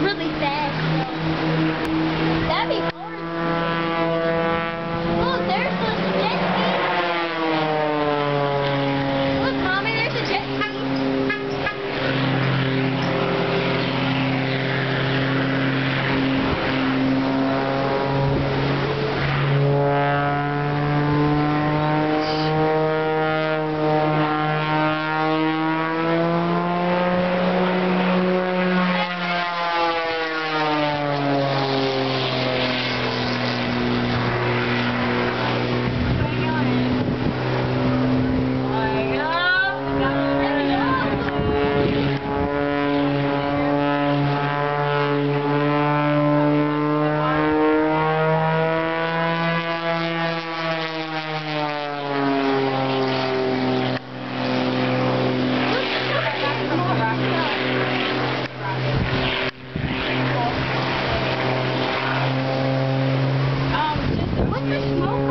really fast. That'd be boring. Look, there's the jet ski. Look, Mommy, there's a jet ski. What's the smoke?